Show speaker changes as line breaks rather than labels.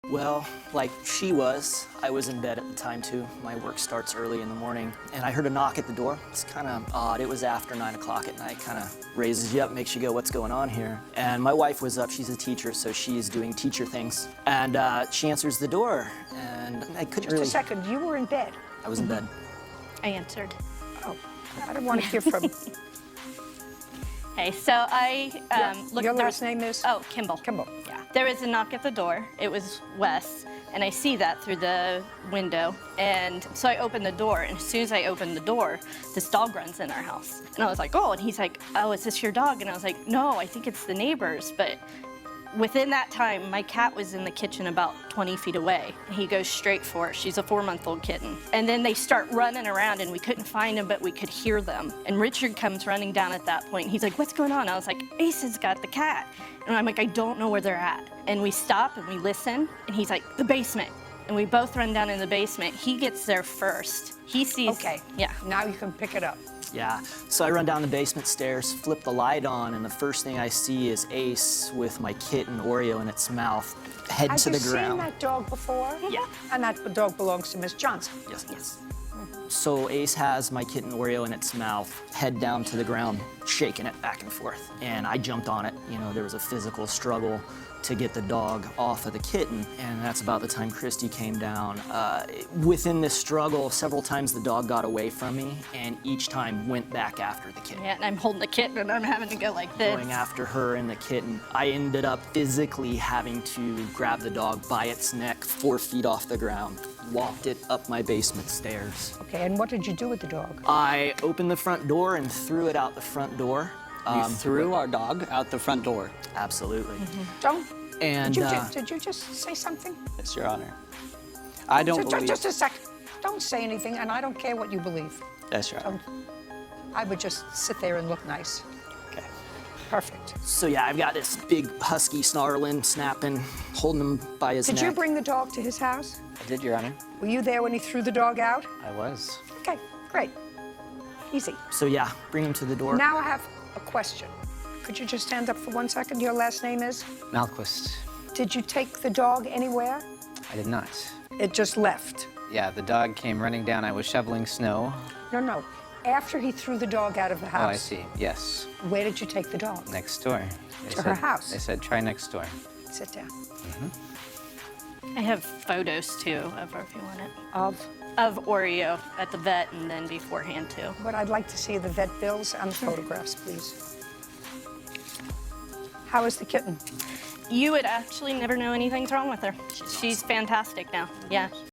Well, like she was, I was in bed at the time too. My work starts early in the morning, and I heard a knock at the door. It's kind of odd. It was after 9 o'clock at night, kind of raises you up, makes you go, what's going on here? And my wife was up, she's a teacher, so she's doing teacher things. And she answers the door, and I couldn't really...
Just a second, you were in bed?
I was in bed.
I answered.
Oh, I don't want to hear from...
Hey, so I looked.
Your last name is?
Oh, Kimball.
Kimball.
Yeah. There was a knock at the door. It was Wes, and I see that through the window. And so I opened the door, and as soon as I opened the door, this dog runs in our house. And I was like, oh, and he's like, oh, is this your dog? And I was like, no, I think it's the neighbor's. But within that time, my cat was in the kitchen about 20 feet away. He goes straight for her. She's a 4-month-old kitten. And then they start running around, and we couldn't find them, but we could hear them. And Richard comes running down at that point. He's like, what's going on? I was like, Ace has got the cat. And I'm like, I don't know where they're at. And we stop and we listen, and he's like, the basement. And we both run down in the basement. He gets there first. He sees.
Okay.
Yeah.
Now you can pick it up.
Yeah, so I run down the basement stairs, flip the light on, and the first thing I see is Ace with my kitten Oreo in its mouth, head to the ground.
Have you seen that dog before?
Yeah.
And that dog belongs to Miss Johnson?
Yes, yes. So Ace has my kitten Oreo in its mouth, head down to the ground, shaking it back and forth. And I jumped on it. You know, there was a physical struggle to get the dog off of the kitten, and that's about the time Christy came down. Within this struggle, several times the dog got away from me, and each time went back after the kitten.
Yeah, and I'm holding the kitten, and I'm having to go like this.
Going after her and the kitten. I ended up physically having to grab the dog by its neck, 4 feet off the ground, walked it up my basement stairs.
Okay, and what did you do with the dog?
I opened the front door and threw it out the front door.
You threw our dog out the front door.
Absolutely.
Don't.
And
Did you just say something?
Yes, Your Honor. I don't believe...
Just a second. Don't say anything, and I don't care what you believe.
Yes, Your Honor.
I would just sit there and look nice.
Okay.
Perfect.
so yeah, I've got this big husky snarling, snapping, holding him by his neck.
Did you bring the dog to his house?
I did, Your Honor.
Were you there when he threw the dog out?
I was.
Okay, great. Easy.
So yeah, bring him to the door.
Now I have a question. Could you just stand up for 1 second? Your last name is?
Malquist.
Did you take the dog anywhere?
I did not.
It just left?
Yeah, the dog came running down. I was shoveling snow.
No. After he threw the dog out of the house.
Oh, I see. Yes.
Where did you take the dog?
Next door.
To her house?
They said, try next door.
Sit down.
I have photos too of her if you want it.
Of
Oreo at the vet and then beforehand too.
what I'd like to see the vet bills and photographs, please. How is the kitten?
You would actually never know anything's wrong with her. She's fantastic now. Yeah.